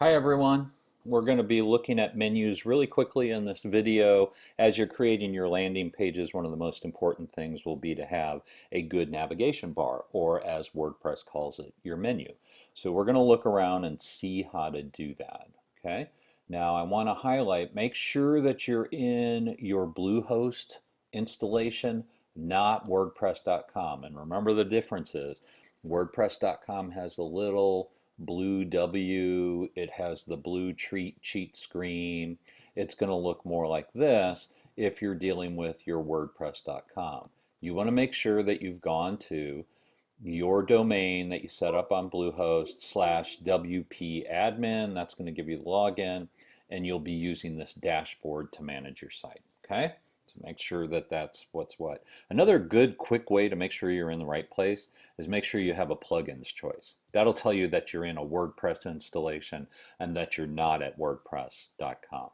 Hi everyone. We're going to be looking at menus really quickly in this video. As you're creating your landing pages, one of the most important things will be to have a good navigation bar, or as WordPress calls it, your menu. So we're going to look around and see how to do that. Okay. Now I want to highlight, make sure that you're in your Bluehost installation, not WordPress.com. And remember the differences. WordPress.com has a little blue W, it has the blue cheat screen. It's going to look more like this if you're dealing with your WordPress.com. You want to make sure that you've gone to your domain that you set up on Bluehost /WP admin. That's going to give you the login, and you'll be using this dashboard to manage your site. Okay? So make sure that that's what's what. Another good quick way to make sure you're in the right place is make sure you have a plugins choice. That'll tell you that you're in a WordPress installation and that you're not at WordPress.com.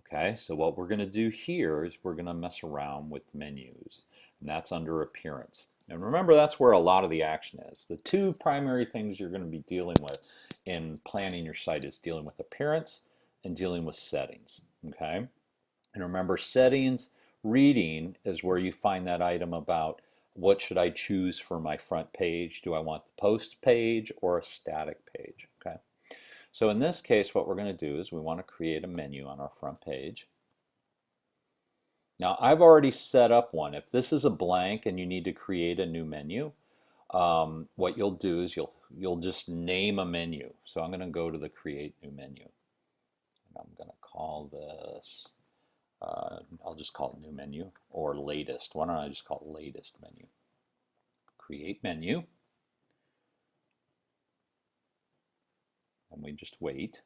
Okay, so what we're going to do here is we're going to mess around with menus, and that's under appearance. And remember, that's where a lot of the action is. The two primary things you're going to be dealing with in planning your site is dealing with appearance and dealing with settings. Okay, and remember, settings, reading is where you find that item about what should I choose for my front page. Do I want the post page or a static page? Okay. So in this case, what we're going to do is we want to create a menu on our front page. Now, I've already set up one. If this is a blank and you need to create a new menu, what you'll do is you'll just name a menu. So I'm going to go to the Create New Menu. And I'm going to call this, I'll just call it New Menu or Latest. Why don't I just call it Latest Menu? Create Menu. And we just wait.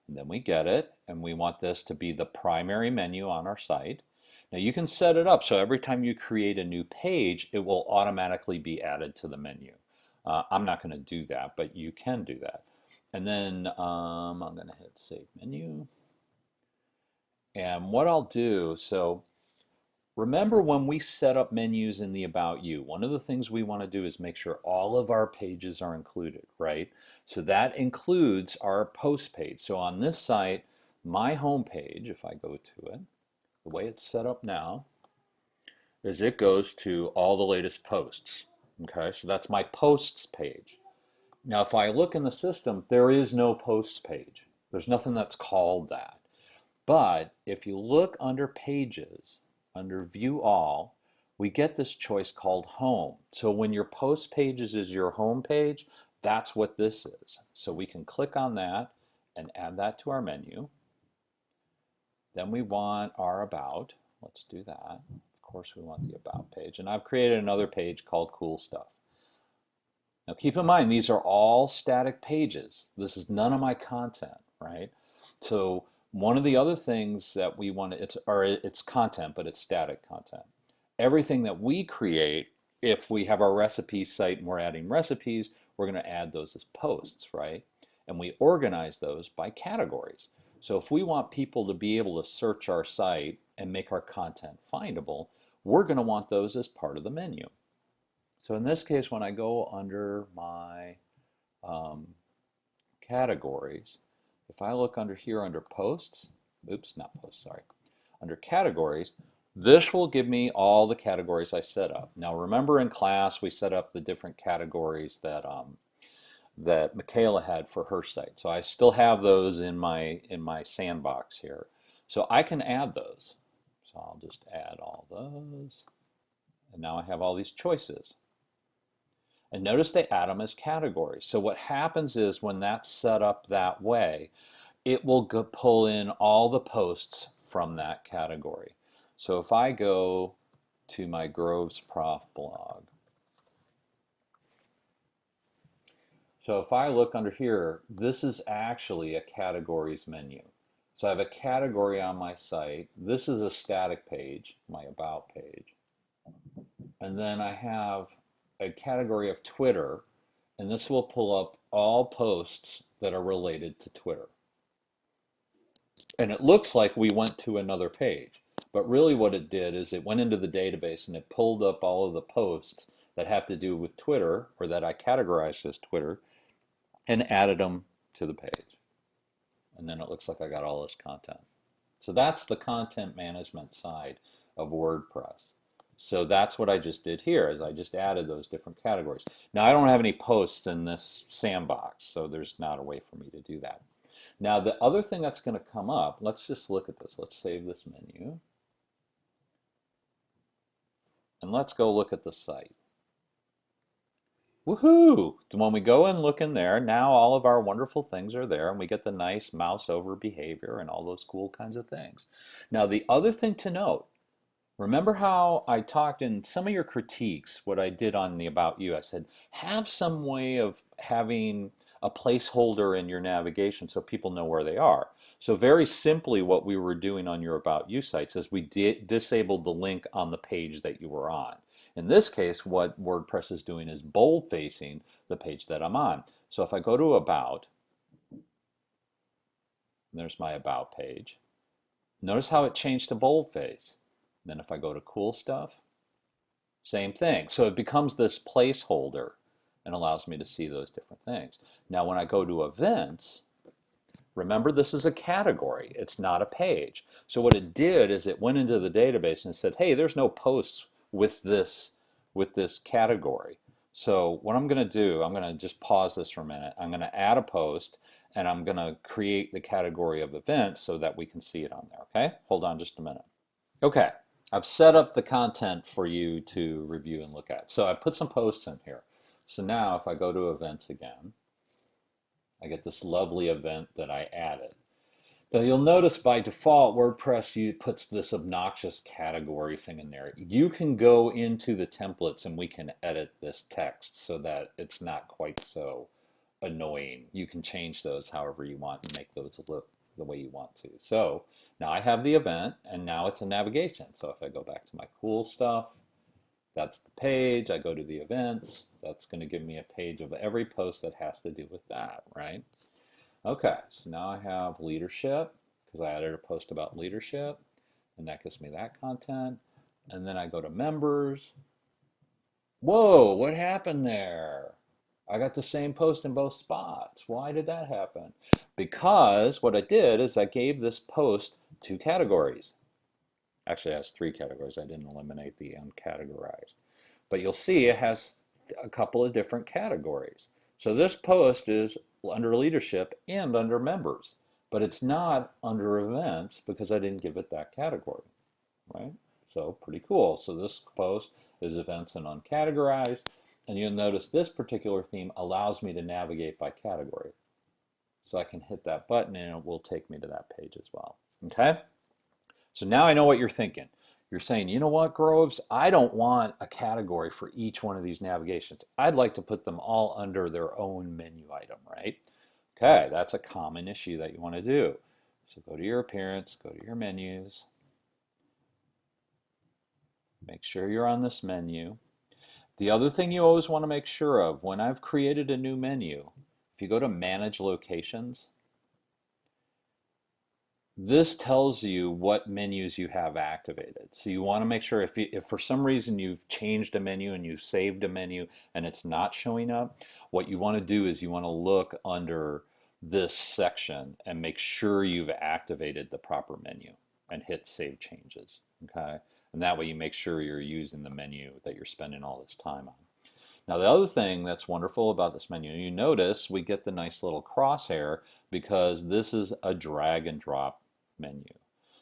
And then we get it, and we want this to be the primary menu on our site. Now you can set it up so every time you create a new page, it will automatically be added to the menu. I'm not going to do that, but you can do that. And then I'm going to hit Save Menu. And what I'll do, so remember when we set up menus in the About You, one of the things we want to do is make sure all of our pages are included, right? So that includes our post page. So on this site, my home page, if I go to it, the way it's set up now is it goes to all the latest posts. Okay, so that's my posts page. Now, if I look in the system, there is no posts page. There's nothing that's called that. But if you look under pages, under View All, we get this choice called Home. So when your post pages is your home page, that's what this is. So we can click on that and add that to our menu. Then we want our About. Let's do that. Of course, we want the About page. And I've created another page called Cool Stuff. Now keep in mind, these are all static pages. This is none of my content, right? So one of the other things that we want to, it's content, but it's static content. Everything that we create, if we have our recipe site and we're adding recipes, we're going to add those as posts, right? And we organize those by categories. So if we want people to be able to search our site and make our content findable, we're going to want those as part of the menu. So in this case, when I go under my categories, if I look under here under posts, oops, not posts, sorry, under categories, this will give me all the categories I set up. Now remember in class we set up the different categories that that Michaela had for her site. So I still have those in my sandbox here. So I can add those. So I'll just add all those. And now I have all these choices. And notice they add them as categories. So what happens is when that's set up that way, it will pull in all the posts from that category. So if I go to my Groves Prof blog, so if I look under here, this is actually a categories menu. So I have a category on my site. This is a static page, my About page. And then I have a category of Twitter, and this will pull up all posts that are related to Twitter. And it looks like we went to another page, but really what it did is it went into the database and it pulled up all of the posts that have to do with Twitter, or that I categorized as Twitter, and added them to the page. and then it looks like I got all this content. So that's the content management side of WordPress. So that's what I just did here, is I just added those different categories. Now I don't have any posts in this sandbox, so there's not a way for me to do that. Now the other thing that's going to come up, let's just look at this. Let's save this menu. And let's go look at the site. Woohoo! When we go and look in there, now all of our wonderful things are there, and we get the nice mouse over behavior and all those cool kinds of things. Now the other thing to note, remember how I talked in some of your critiques, what I did on the About You, I said, have some way of having a placeholder in your navigation so people know where they are. So very simply what we were doing on your About You sites is we disabled the link on the page that you were on. In this case, what WordPress is doing is bold facing the page that I'm on. So if I go to About, there's my About page. Notice how it changed to boldface. Then if I go to Cool Stuff, same thing. So it becomes this placeholder and allows me to see those different things. Now when I go to Events, remember this is a category, it's not a page. So what it did is it went into the database and said, hey, there's no posts with this category. So what I'm going to do, I'm going to just pause this for a minute. I'm going to add a post, and I'm going to create the category of events so that we can see it on there, okay? Hold on just a minute. Okay, I've set up the content for you to review and look at. So I put some posts in here. So now if I go to events again, I get this lovely event that I added. Now you'll notice by default WordPress puts this obnoxious category thing in there. You can go into the templates and we can edit this text so that it's not quite so annoying. You can change those however you want and make those look the way you want to. So now I have the event and now it's a navigation. So if I go back to my cool stuff, that's the page. I go to the events. That's going to give me a page of every post that has to do with that, right? Okay, so now I have leadership because I added a post about leadership, and that gives me that content. And then I go to members. Whoa, what happened there? I got the same post in both spots. Why did that happen? Because what I did is I gave this post 2 categories. Actually, it has 3 categories. I didn't eliminate the uncategorized. But you'll see it has a couple of different categories. So this post is under leadership and under members, but it's not under events because I didn't give it that category, right? So pretty cool. So this post is events and uncategorized, and you'll notice this particular theme allows me to navigate by category. So I can hit that button and it will take me to that page as well, okay? So now I know what you're thinking. You're saying, you know what, Groves, I don't want a category for each one of these navigations. I'd like to put them all under their own menu item, right? Okay, that's a common issue that you want to do. So go to your appearance, go to your menus. Make sure you're on this menu. The other thing you always want to make sure of, when I've created a new menu, if you go to Manage Locations, this tells you what menus you have activated. So you want to make sure if for some reason you've changed a menu and you've saved a menu and it's not showing up, what you want to do is you want to look under this section and make sure you've activated the proper menu and hit Save Changes, okay? And that way you make sure you're using the menu that you're spending all this time on. Now the other thing that's wonderful about this menu, you notice we get the nice little crosshair because this is a drag and drop menu.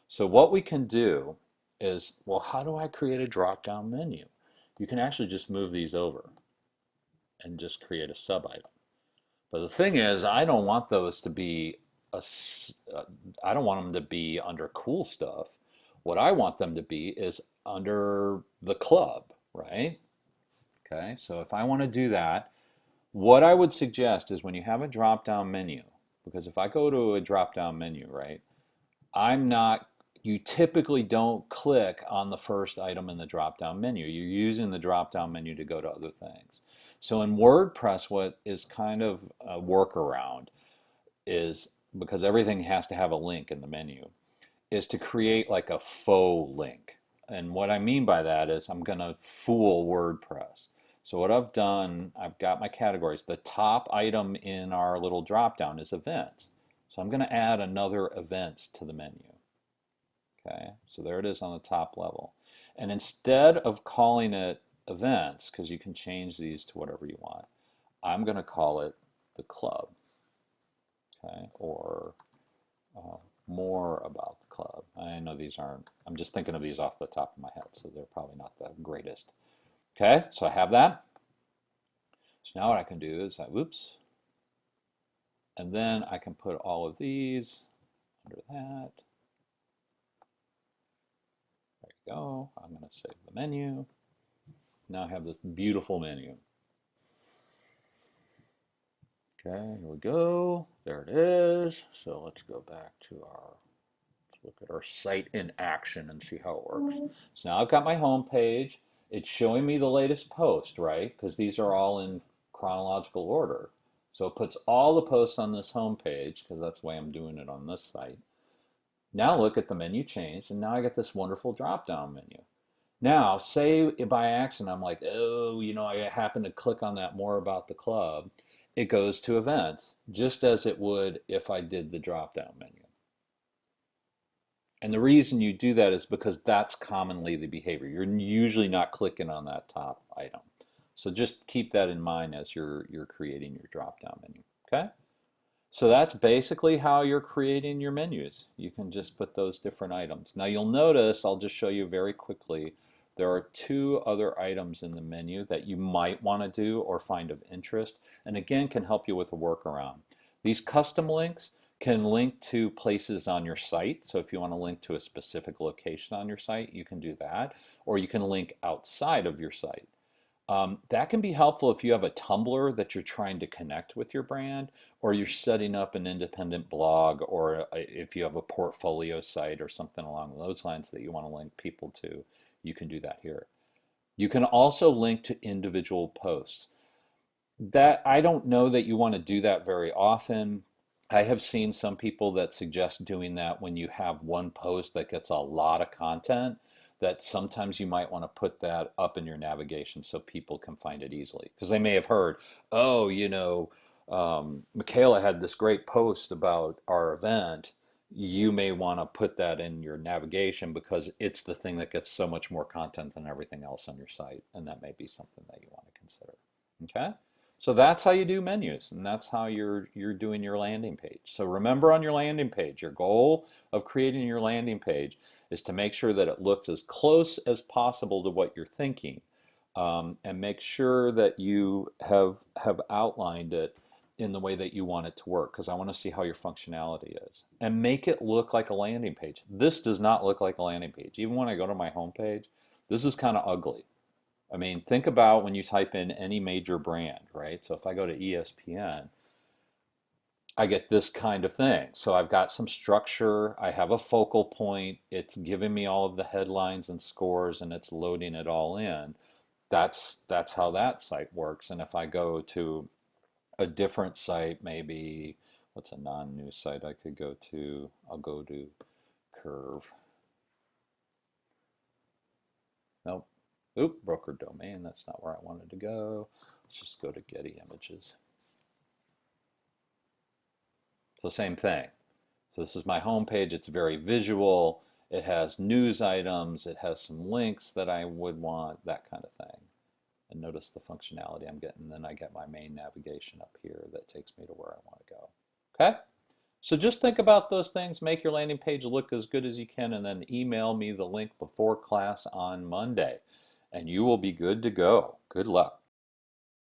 So what we can do is, well, how do I create a drop-down menu? You can actually just move these over and just create a sub-item. But the thing is, I don't want those to be I don't want them to be under cool stuff. What I want them to be is under the club, right? Okay, so if I want to do that, what I would suggest is when you have a drop-down menu, because if I go to a drop-down menu, right, you typically don't click on the first item in the drop-down menu. You're using the drop-down menu to go to other things. So in WordPress, what is kind of a workaround is, because everything has to have a link in the menu, is to create like a faux link. And what I mean by that is I'm going to fool WordPress. So what I've done, I've got my categories. The top item in our little drop-down is events. So I'm going to add another events to the menu. Okay, so there it is on the top level. And instead of calling it events, because you can change these to whatever you want, I'm going to call it the club. Okay, or more about the club. I know these aren't, I'm just thinking of these off the top of my head, so they're probably not the greatest. Okay, so I have that. So now what I can do is whoops, and then I can put all of these under that. There you go. I'm going to save the menu. Now I have this beautiful menu. Okay, here we go. There it is. So let's go back to let's look at our site in action and see how it works. So now I've got my home page. It's showing me the latest post, right? Because these are all in chronological order. So it puts all the posts on this home page, because that's the way I'm doing it on this site. Now look at the menu changed, and now I get this wonderful drop-down menu. Now, say by accident I'm like, oh, I happen to click on that more about the club. It goes to events, just as it would if I did the drop-down menu. And the reason you do that is because that's commonly the behavior. You're usually not clicking on that top item. So just keep that in mind as you're creating your drop-down menu, okay? So that's basically how you're creating your menus. You can just put those different items. Now you'll notice, I'll just show you very quickly, there are two other items in the menu that you might want to do or find of interest, and again can help you with a workaround. These custom links can link to places on your site. So if you want to link to a specific location on your site, you can do that, or you can link outside of your site. That can be helpful if you have a Tumblr that you're trying to connect with your brand, or you're setting up an independent blog, or if you have a portfolio site or something along those lines that you want to link people to, you can do that here. You can also link to individual posts. That I don't know that you want to do that very often. I have seen some people that suggest doing that when you have one post that gets a lot of content, that sometimes you might want to put that up in your navigation so people can find it easily. Because they may have heard, oh, Michaela had this great post about our event. You may want to put that in your navigation because it's the thing that gets so much more content than everything else on your site. And that may be something that you want to consider. Okay? So that's how you do menus, and that's how you're doing your landing page. So remember, on your landing page, your goal of creating your landing page is to make sure that it looks as close as possible to what you're thinking, and make sure that you have outlined it in the way that you want it to work, because I want to see how your functionality is. And make it look like a landing page. This does not look like a landing page. Even when I go to my home page, this is kind of ugly. I mean, think about when you type in any major brand, right? So if I go to ESPN, I get this kind of thing. So I've got some structure, I have a focal point, it's giving me all of the headlines and scores, and it's loading it all in. That's how that site works. And if I go to a different site, maybe, what's a non-news site I could go to? I'll go to Curve. Nope. Oop, broker domain, that's not where I wanted to go. Let's just go to Getty Images. So same thing. So this is my home page. It's very visual. It has news items. It has some links that I would want, that kind of thing. And notice the functionality I'm getting. Then I get my main navigation up here that takes me to where I want to go. Okay? So just think about those things. Make your landing page look as good as you can, and then email me the link before class on Monday, and you will be good to go. Good luck.